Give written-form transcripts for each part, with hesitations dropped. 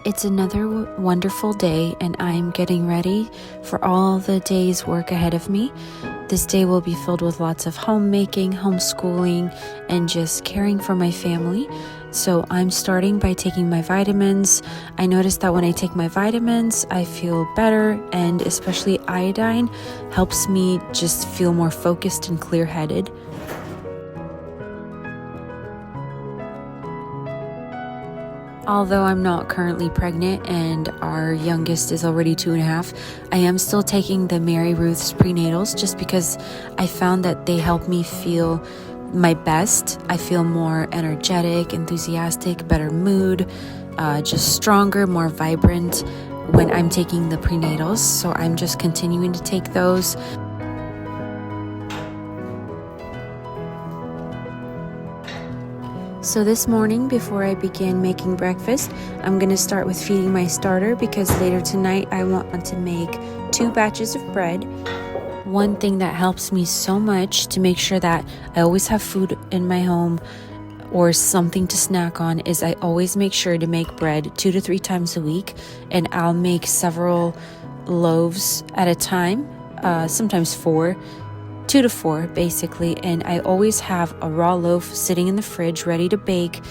It's another wonderful day, and I'm getting ready for all the day's work ahead of me. This day will be filled with lots of homemaking, homeschooling, and just caring for my family. So I'm starting by taking my vitamins. I noticed that when I take my vitamins, I feel better, and especially iodine helps me just feel more focused and clear-headed. Although I'm not currently pregnant and our youngest is already 2.5, I am still taking the Mary Ruth's prenatals just because I found that they help me feel my best. I feel more energetic, enthusiastic, better mood, just stronger, more vibrant when I'm taking the prenatals. So I'm just continuing to take those. So this morning, before I begin making breakfast, I'm going to start with feeding my starter because later tonight I want to make 2 batches of bread. One thing that helps me so much to make sure that I always have food in my home or something to snack on is I always make sure to make bread 2 to 3 times a week, and I'll make several loaves at a time, sometimes 2 to 4 basically, and I always have a raw loaf sitting in the fridge ready to bake.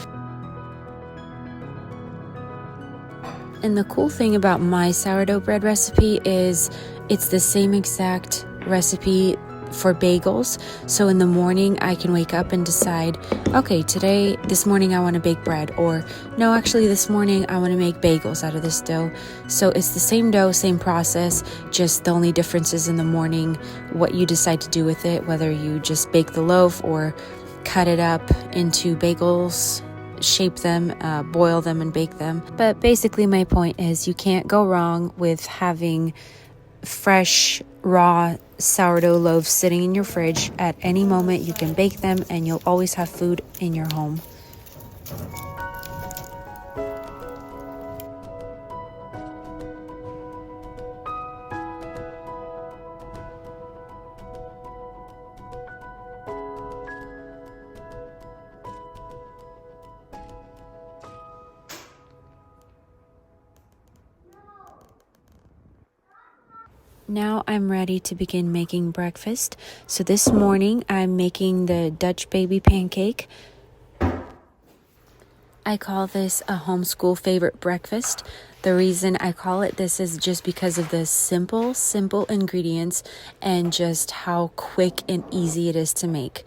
And the cool thing about my sourdough bread recipe is it's the same exact recipe for bagels. So in the morning I can wake up and decide, okay, this morning I want to bake bread, or no, actually this morning I want to make bagels out of this dough. So it's the same dough, same process, just the only difference is in the morning what you decide to do with it, whether you just bake the loaf or cut it up into bagels, shape them, boil them and bake them. But basically my point is you can't go wrong with having fresh, raw sourdough loaves sitting in your fridge. At any moment you can bake them and you'll always have food in your home. Now I'm ready to begin making breakfast. So this morning I'm making the Dutch baby pancake. I call this a homeschool favorite breakfast. The reason I call it this is just because of the simple ingredients and just how quick and easy it is to make.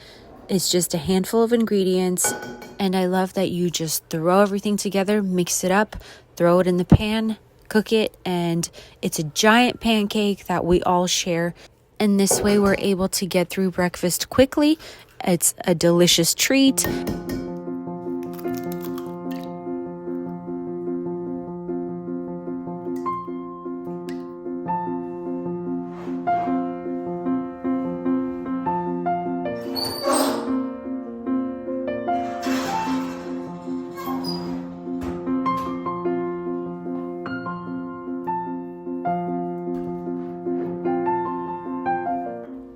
It's just a handful of ingredients, and I love that you just throw everything together, mix it up, throw it in the pan, cook it, and it's a giant pancake that we all share. And this way we're able to get through breakfast quickly. It's a delicious treat.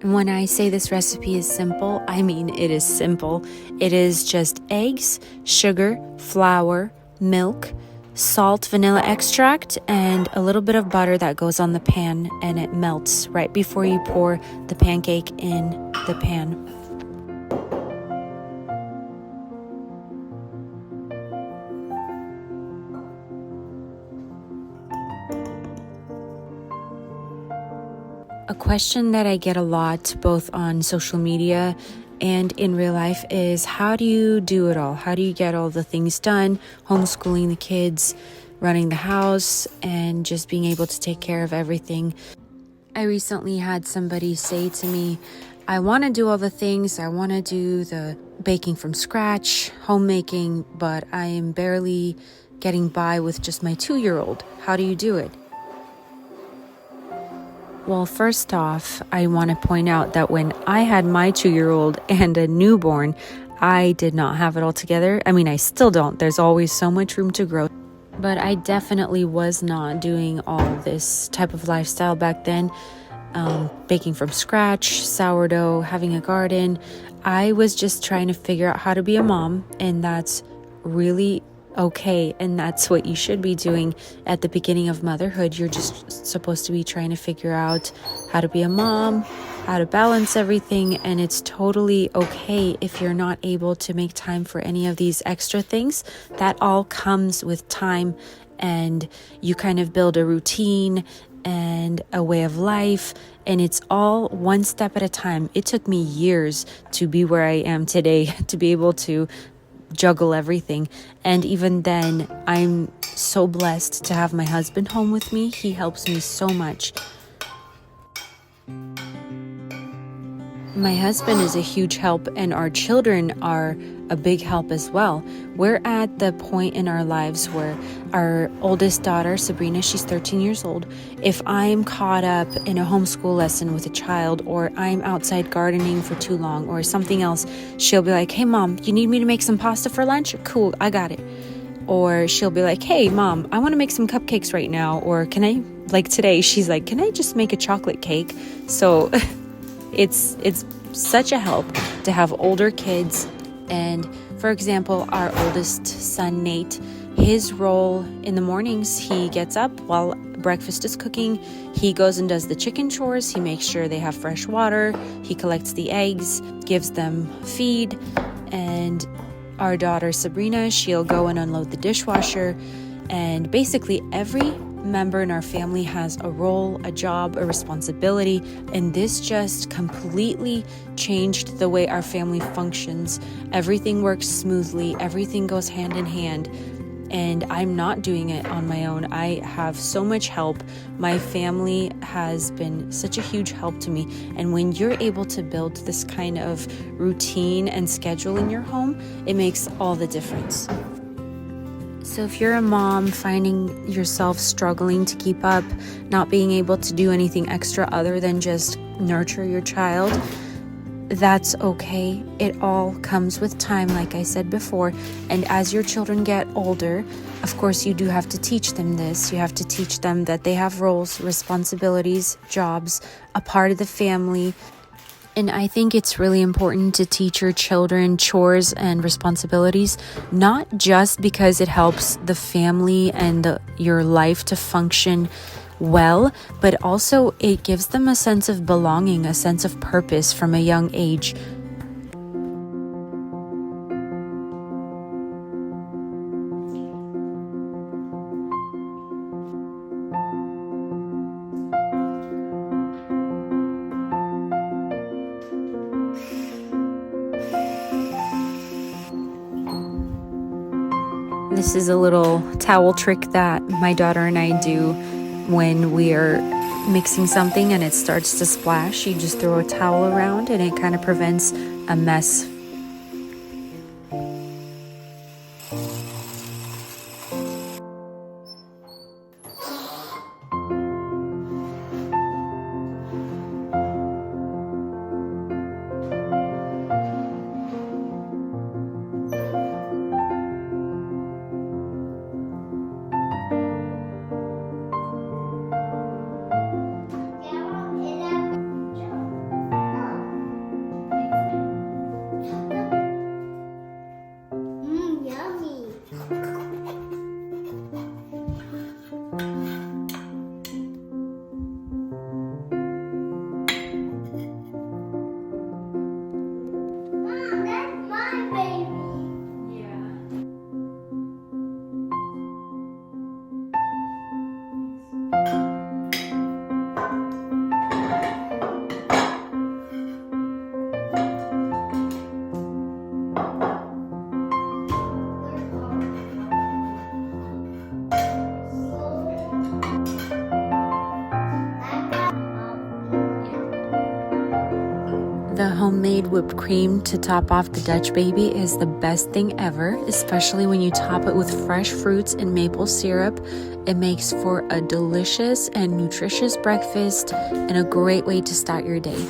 When I say this recipe is simple, I mean it is simple. It is just eggs, sugar, flour, milk, salt, vanilla extract, and a little bit of butter that goes on the pan, and it melts right before you pour the pancake in the pan. A question that I get a lot, both on social media and in real life, is how do you do it all? How do you get all the things done, homeschooling the kids, running the house, and just being able to take care of everything? I recently had somebody say to me, I want to do all the things. I want to do the baking from scratch, homemaking, but I am barely getting by with just my 2-year-old. How do you do it? Well, first off, I want to point out that when I had my 2-year-old and a newborn, I did not have it all together. I mean, I still don't. There's always so much room to grow. But I definitely was not doing all this type of lifestyle back then. Baking from scratch, sourdough, having a garden. I was just trying to figure out how to be a mom, and that's really okay, and that's what you should be doing at the beginning of motherhood. You're just supposed to be trying to figure out how to be a mom, how to balance everything, and it's totally okay if you're not able to make time for any of these extra things. That all comes with time, and you kind of build a routine and a way of life, and it's all one step at a time. It took me years to be where I am today, to be able to juggle everything. And even then, I'm so blessed to have my husband home with me. He helps me so much. My husband is a huge help, and our children are a big help as well. We're at the point in our lives where our oldest daughter, Sabrina, she's 13 years old. If I'm caught up in a homeschool lesson with a child, or I'm outside gardening for too long or something else, she'll be like, "Hey mom, you need me to make some pasta for lunch? Cool, I got it." Or she'll be like, "Hey mom, I want to make some cupcakes right now." Or can I, like today, she's like, "Can I just make a chocolate cake?" So it's such a help to have older kids. And for example, our oldest son, Nate, his role in the mornings, he gets up while breakfast is cooking. He goes and does the chicken chores. He makes sure they have fresh water. He collects the eggs, gives them feed. And our daughter, Sabrina, she'll go and unload the dishwasher. And basically every member in our family has a role, a job, a responsibility, and this just completely changed the way our family functions. Everything works smoothly, everything goes hand in hand, and I'm not doing it on my own. I have so much help. My family has been such a huge help to me, and when you're able to build this kind of routine and schedule in your home, it makes all the difference. So if you're a mom finding yourself struggling to keep up, not being able to do anything extra other than just nurture your child, that's okay. It all comes with time, like I said before. And as your children get older, of course, you do have to teach them this. You have to teach them that they have roles, responsibilities, jobs, a part of the family. And I think it's really important to teach your children chores and responsibilities, not just because it helps the family and your life to function well, but also it gives them a sense of belonging, a sense of purpose from a young age. This is a little towel trick that my daughter and I do when we are mixing something and it starts to splash. You just throw a towel around and it kind of prevents a mess. whipped cream to top off the Dutch baby is the best thing ever, especially when you top it with fresh fruits and maple syrup. It makes for a delicious and nutritious breakfast and a great way to start your day.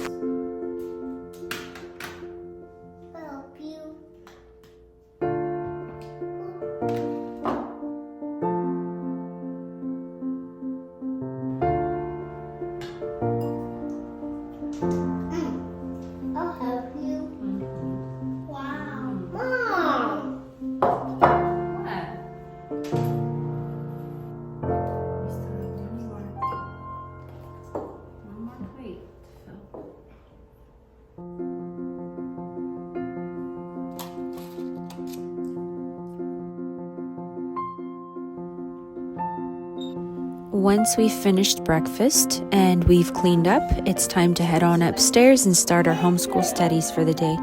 Once we've finished breakfast and we've cleaned up, it's time to head on upstairs and start our homeschool studies for the day.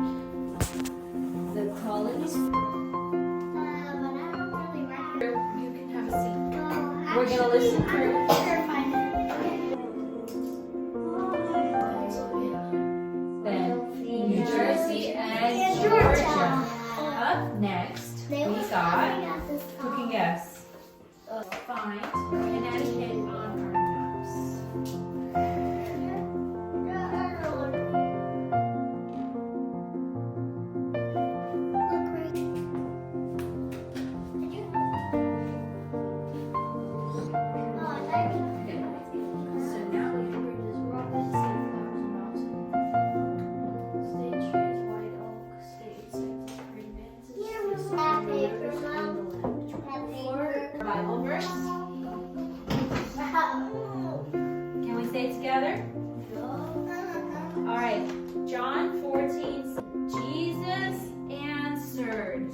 The colonies. You can have a seat. We're gonna listen for. Then New Jersey and Georgia. Up next, we got. Who can guess? Find Connecticut on our maps. So now we have this rock with the same flowers and mountains. State trees, white oak, state green Bible verse. Can we say it together? All right. John 14. Jesus answered,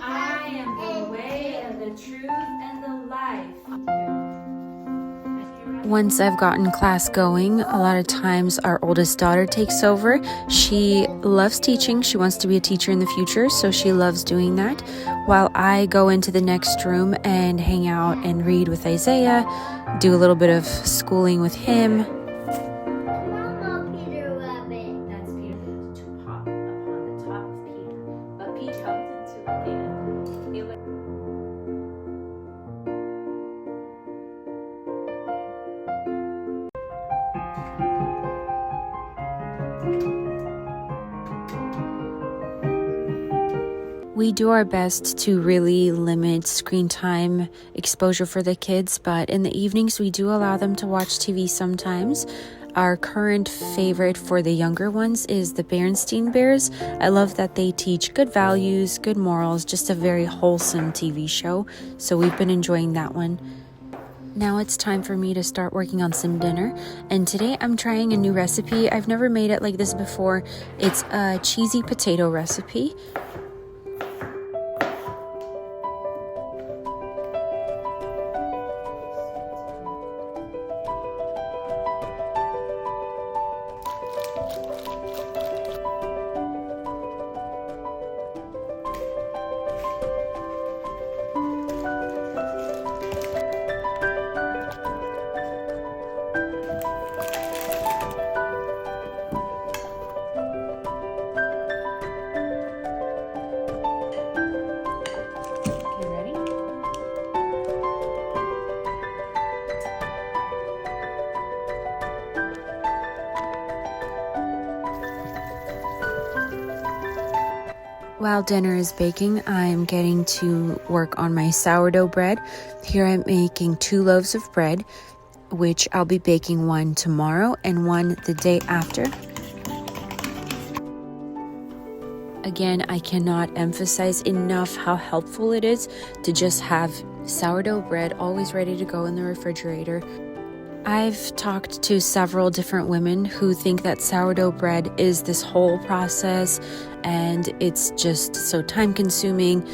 I am the way and the truth and the life. Once I've gotten class going, a lot of times our oldest daughter takes over. She loves teaching. She wants to be a teacher in the future, so she loves doing that. While I go into the next room and hang out and read with Isaiah, do a little bit of schooling with him. Peter Rabbit. That's Peter to hop upon the top of Peter. But Pete helped into it. It was We do our best to really limit screen time exposure for the kids, but in the evenings we do allow them to watch TV sometimes. Our current favorite for the younger ones is the Berenstain Bears. I love that they teach good values, good morals, just a very wholesome TV show. So we've been enjoying that one. Now it's time for me to start working on some dinner, and today I'm trying a new recipe. I've never made it like this before. It's a cheesy potato recipe. While dinner is baking, I'm getting to work on my sourdough bread. Here I'm making 2 loaves of bread, which I'll be baking one tomorrow and one the day after. Again, I cannot emphasize enough how helpful it is to just have sourdough bread always ready to go in the refrigerator. I've talked to several different women who think that sourdough bread is this whole process and it's just so time consuming,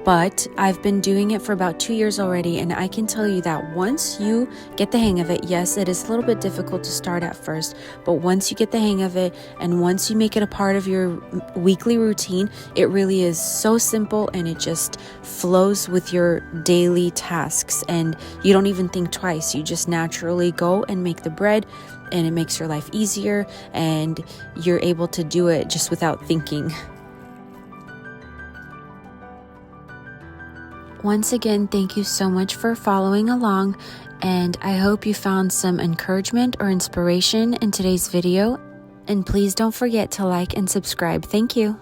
but I've been doing it for about 2 years already, and I can tell you that once you get the hang of it, yes, it is a little bit difficult to start at first, but once you get the hang of it and once you make it a part of your weekly routine, it really is so simple and it just flows with your daily tasks, and you don't even think twice. You just naturally go and make the bread, and it makes your life easier, and you're able to do it just without thinking. Once again, thank you so much for following along, and I hope you found some encouragement or inspiration in today's video. And please don't forget to like and subscribe. Thank you.